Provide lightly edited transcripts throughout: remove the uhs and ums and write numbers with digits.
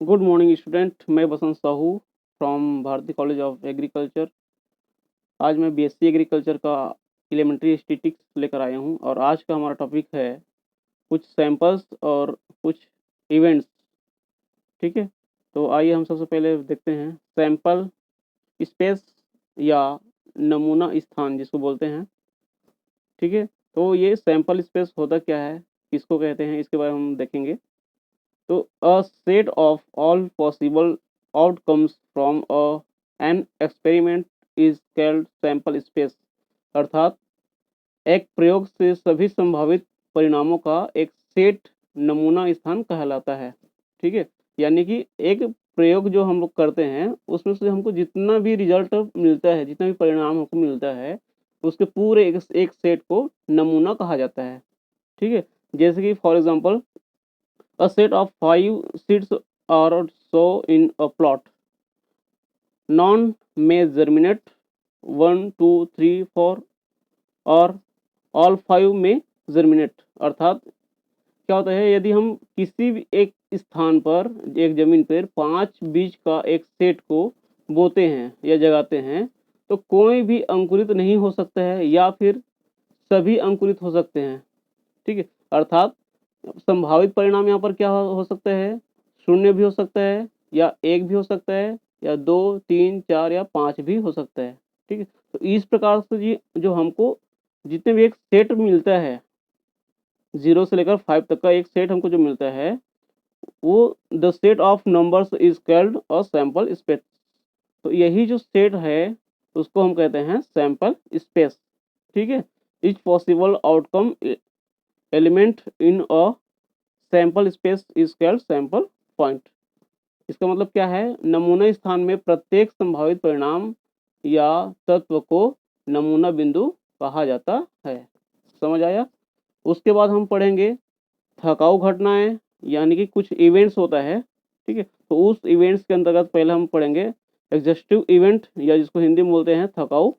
Good morning student. मैं Basant Sahu from Bharti college of agriculture. आज मैं बीएससी एग्रीकल्चर का एलिमेंट्री स्टैटिस्टिक्स लेकर आया हूँ और आज का हमारा टॉपिक है कुछ सैंपल्स और कुछ इवेंट्स। ठीक है, तो आइए हम सबसे पहले देखते हैं सैंपल स्पेस या नमूना स्थान जिसको बोलते हैं। ठीक है, तो ये सैंपल स्पेस होता क्या है, किसको कहते हैं, इसके बारे में हम देखेंगे। तो a set of all possible outcomes from a an experiment is called sample space. अर्थात एक प्रयोग से सभी संभावित परिणामों का एक सेट नमूना स्थान कहलाता है। ठीक है, यानी कि एक प्रयोग जो हम लोग करते हैं उसमें से हमको जितना भी रिजल्ट मिलता है, जितना भी परिणाम हमको मिलता है, उसके पूरे एक सेट को नमूना कहा जाता है। ठीक है, जैसे कि for example a set of 5 seeds are sown in a plot. None may germinate, 1, 2, 3, 4 और all 5 में germinate। अर्थात क्या होता है, यदि हम किसी भी एक स्थान पर, एक जमीन पर 5 बीज का एक सेट को बोते हैं या जगाते हैं तो कोई भी अंकुरित नहीं हो सकता है या फिर सभी अंकुरित हो सकते हैं। ठीक है, अर्थात संभावित परिणाम यहाँ पर क्या हो सकता है, शून्य भी हो सकता है या एक भी हो सकता है या दो, तीन, चार या पांच भी हो सकता है। ठीक है, तो इस प्रकार से जी जो हमको जितने भी एक सेट मिलता है, 0 से लेकर 5 तक का एक सेट हमको जो मिलता है, वो the set of numbers is called a sample space. तो यही जो सेट है उसको हम कहते हैं सैंपल स्पेस। ठीक है, etch possible outcome element in a sample space is called sample point. इसका मतलब क्या है, नमूना स्थान में प्रत्येक संभावित परिणाम या तत्व को नमूना बिंदु कहा जाता है। समझ आया। उसके बाद हम पढ़ेंगे थकाऊ घटनाएं, यानी कि कुछ इवेंट्स होता है। ठीक है, तो उस इवेंट्स के अंतर्गत पहले हम पढ़ेंगे एग्जस्टिव इवेंट या जिसको हिंदी में बोलते हैं थकाऊ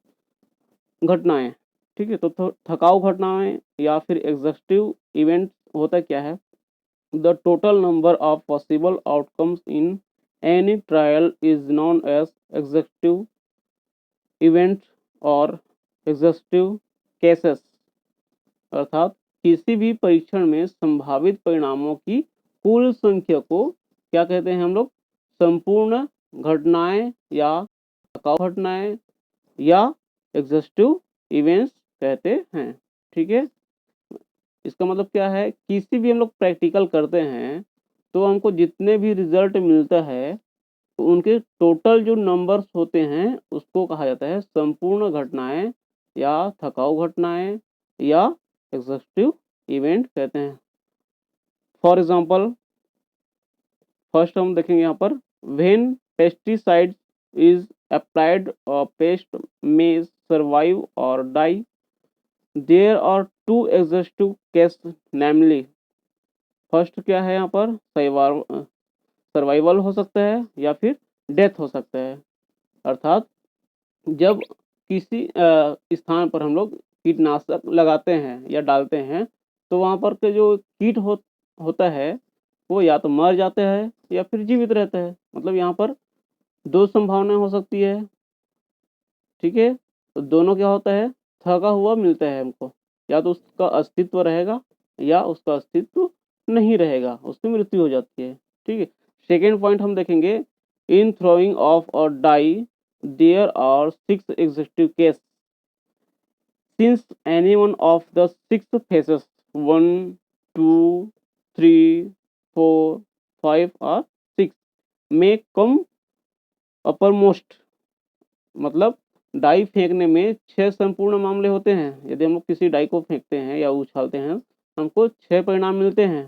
घटनाएं। ठीक है, तो थकाऊ घटनाएं या फिर एग्जस्टिव इवेंट होता क्या है, the total number of possible outcomes in any trial is known as exhaustive event और exhaustive cases। अर्थात किसी भी परीक्षण में संभावित परिणामों की कुल संख्या को क्या कहते हैं हम लोग, संपूर्ण घटनाएं या थकाऊ घटनाएं या एग्जॉस्टिव इवेंट्स कहते हैं। ठीक है, इसका मतलब क्या है, किसी भी हम लोग प्रैक्टिकल करते हैं तो हमको जितने भी रिजल्ट मिलता है तो उनके टोटल जो नंबर्स होते हैं उसको कहा जाता है संपूर्ण घटनाएं या थकाऊ घटनाएं या एग्जॉस्टिव इवेंट कहते हैं। फॉर एग्जांपल फर्स्ट हम देखेंगे यहाँ पर, when pesticide is applied pest में सर्वाइव और die, there are two exhaustive case namely. First क्या है यहाँ पर, सर्वाइवल हो सकता है या फिर डेथ हो सकता है। अर्थात जब किसी स्थान पर हम लोग कीटनाशक लगाते हैं या डालते हैं तो वहाँ पर के जो कीट होता है वो या तो मर जाता है या फिर जीवित रहता है। मतलब यहाँ पर दो संभावनाएं हो सकती है। ठीक है, तो दोनों क्या होता है, थका हुआ मिलता है हमको, या तो उसका अस्तित्व रहेगा या उसका अस्तित्व नहीं रहेगा, उसकी मृत्यु हो जाती है। ठीक है, सेकेंड पॉइंट हम देखेंगे, इन थ्रोइंग ऑफ और die there are 6 exhaustive cases since any one of the 6 faces 1, 2, 3, 4, 5 और 6 में कम अपर मोस्ट। मतलब डाई फेंकने में 6 संपूर्ण मामले होते हैं। यदि हम लोग किसी डाई को फेंकते हैं या उछालते हैं हमको 6 परिणाम मिलते हैं,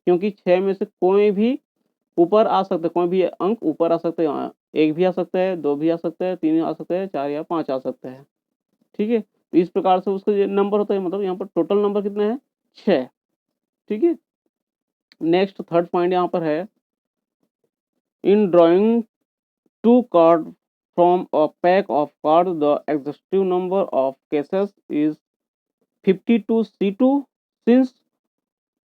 क्योंकि 6 में से कोई भी ऊपर आ सकता है, कोई भी अंक ऊपर आ सकते हैं, एक भी आ सकता है, दो भी आ सकता है, तीन आ सकता है, चार या पांच आ सकता है। ठीक है, तो इस प्रकार से उसका जो नंबर होता है, मतलब यहाँ पर टोटल नंबर कितना है, 6। ठीक है, नेक्स्ट थर्ड पॉइंट यहाँ पर है, इन drawing two cards from a pack of cards, the exhaustive number of cases is 52C2 since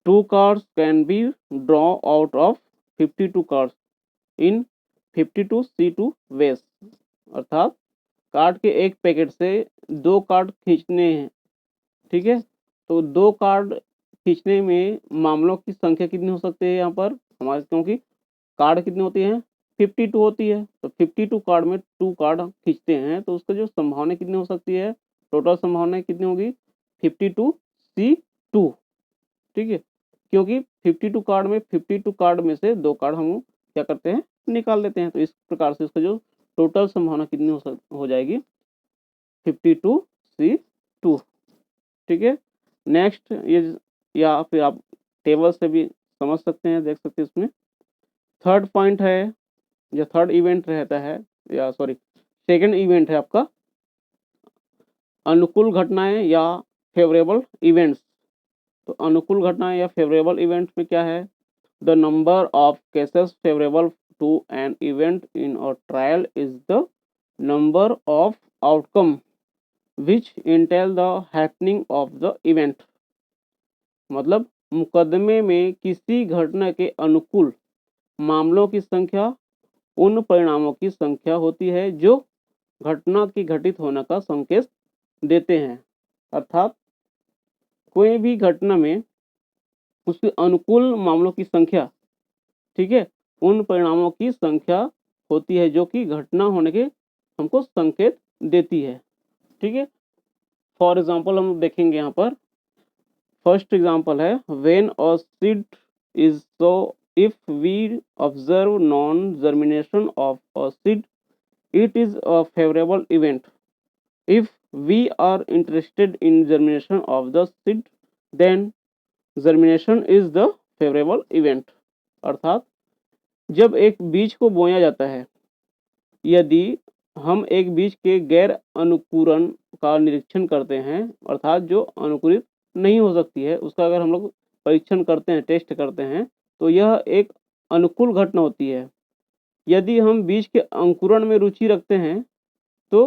two cards can be drawn out of 52 cards। In 52C2 ways, अर्थात card के एक packet से 2 card खींचने हैं, ठीक है। तो 2 कार्ड खींचने में मामलों की संख्या कितनी हो सकती है यहाँ पर हमारे, क्योंकि कार्ड कितनी होती है 52 होती है, तो 52 कार्ड में 2 कार्ड खींचते हैं तो उसका जो संभावना कितनी हो सकती है, टोटल संभावना कितनी होगी 52C2, ठीक है। क्योंकि 52 कार्ड में 52 कार्ड में से 2 कार्ड हम क्या करते हैं निकाल लेते हैं, तो इस प्रकार से इसका जो टोटल संभावना कितनी हो जाएगी 52C2, ठीक है। नेक्स्ट ये, या फिर आप टेबल से भी समझ सकते हैं, देख सकते हैं इसमें थर्ड पॉइंट है या थर्ड इवेंट रहता है, या सॉरी सेकंड इवेंट है आपका अनुकूल घटनाएं या फेवरेबल इवेंट्स। तो अनुकूल घटनाएं या फेवरेबल इवेंट्स में क्या है, the number of cases favourable to an event in a trial is the number of outcome which entail the happening of the event. मतलब मुकदमे में किसी घटना के अनुकूल मामलों की संख्या उन परिणामों की संख्या होती है जो घटना की घटित होने का संकेत देते हैं। अर्थात कोई भी घटना में उसके अनुकूल मामलों की संख्या, ठीक है, उन परिणामों की संख्या होती है जो कि घटना होने के हमको संकेत देती है, ठीक है। फॉर एग्जाम्पल हम देखेंगे यहाँ पर, फर्स्ट एग्जाम्पल है when a seed is so if we observe non-germination of a seed, it is a favorable event. If we are interested in germination of the seed, then germination is the favorable event. अर्थात जब एक बीज को बोया जाता है, यदि हम एक बीज के गैर अनुकूलन का निरीक्षण करते हैं, अर्थात जो अनुकूलित नहीं हो सकती है उसका अगर हम लोग परीक्षण करते हैं, टेस्ट करते हैं, तो यह एक अनुकूल घटना होती है। यदि हम बीज के अंकुरण में रुचि रखते हैं तो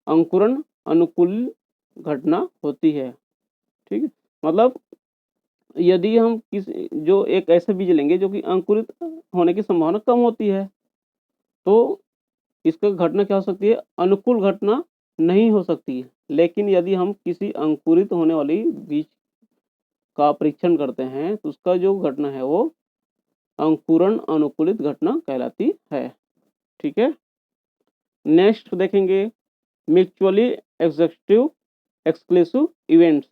अंकुरण अनुकूल घटना होती है, ठीक है। मतलब यदि हम किसी जो एक ऐसा बीज लेंगे जो कि अंकुरित होने की संभावना कम होती है, तो इसका घटना क्या हो सकती है, अनुकूल घटना नहीं हो सकती है। लेकिन यदि हम किसी अंकुरित होने वाली बीज का परीक्षण करते हैं तो उसका जो घटना है वो अंकुरण अनुकूलित घटना कहलाती है, ठीक है। नेक्स्ट देखेंगे म्यूचुअली एक्सक्लूसिव एक्सक्लूसिव इवेंट्स,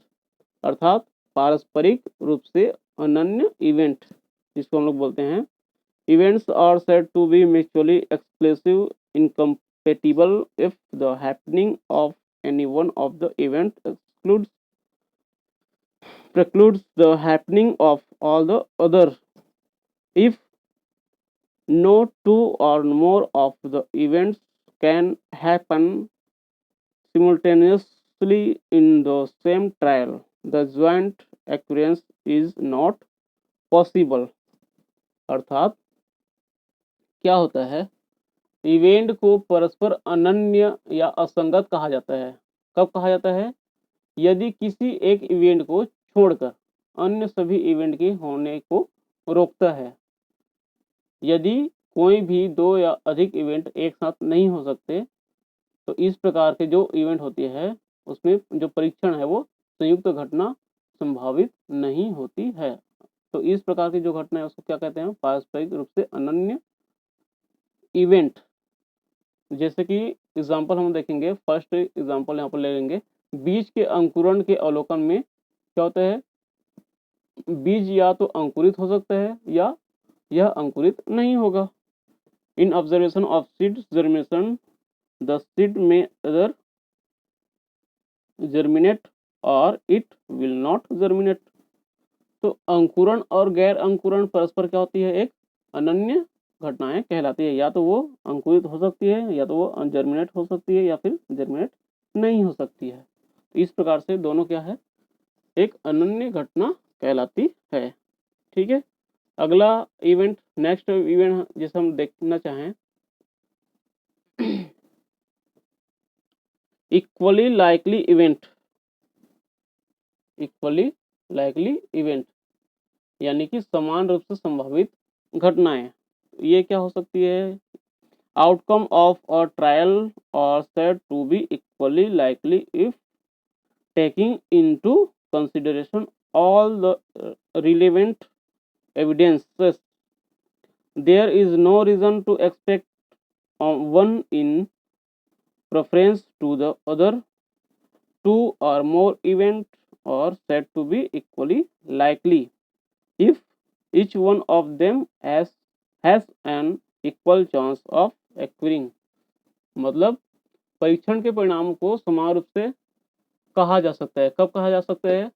अर्थात पारस्परिक रूप से अनन्य इवेंट, जिसको हम लोग बोलते हैं events are said to be mutually exclusive incompatible if the happening of any one of the event precludes the happening of all the others. If no two or more of the events can happen simultaneously in the same trial, the joint occurrence is not possible. अर्थात क्या होता है, event को परस्पर अनन्य या असंगत कहा जाता है। कब कहा जाता है, यदि किसी एक इवेंट को छोड़कर अन्य सभी इवेंट के होने को रोकता है। यदि कोई भी 2 या अधिक इवेंट एक साथ नहीं हो सकते, तो इस प्रकार के जो इवेंट होती है उसमें जो परीक्षण है वो संयुक्त घटना संभावित नहीं होती है। तो इस प्रकार की जो घटना है उसको क्या कहते हैं, पारस्परिक रूप से अनन्य इवेंट। जैसे कि एग्जाम्पल हम देखेंगे, फर्स्ट एग्जाम्पल यहाँ पर ले लेंगे, बीज के अंकुरण के अवलोकन में क्या होता है, बीज या तो अंकुरित हो सकता है या यह अंकुरित नहीं होगा। In observation of seed germination the seed में अदर जर्मिनेट और इट विल नॉट जर्मिनेट। तो अंकुरण और गैर अंकुरण परस्पर क्या होती है, एक अनन्य घटनाएं कहलाती है। या तो वो अंकुरित हो सकती है या तो वो जर्मिनेट हो सकती है या फिर जर्मिनेट नहीं हो सकती है। तो इस प्रकार से दोनों क्या है, एक अनन्य घटना कहलाती है, ठीक है। अगला इवेंट, नेक्स्ट इवेंट जिसे हम देखना चाहें, equally likely event. Equally likely event यानी कि समान रूप से संभावित घटनाएं। ये क्या हो सकती है? Outcome of a trial are said to be equally likely if taking into consideration all the relevant evidences. There is no reason to expect one in preference to the other. Two or more events are said to be equally likely if each one of them has an equal chance of occurring. मतलब परीक्षण के परिणाम को समान रूप से कहा जा सकता है। कब कहा जा सकता है?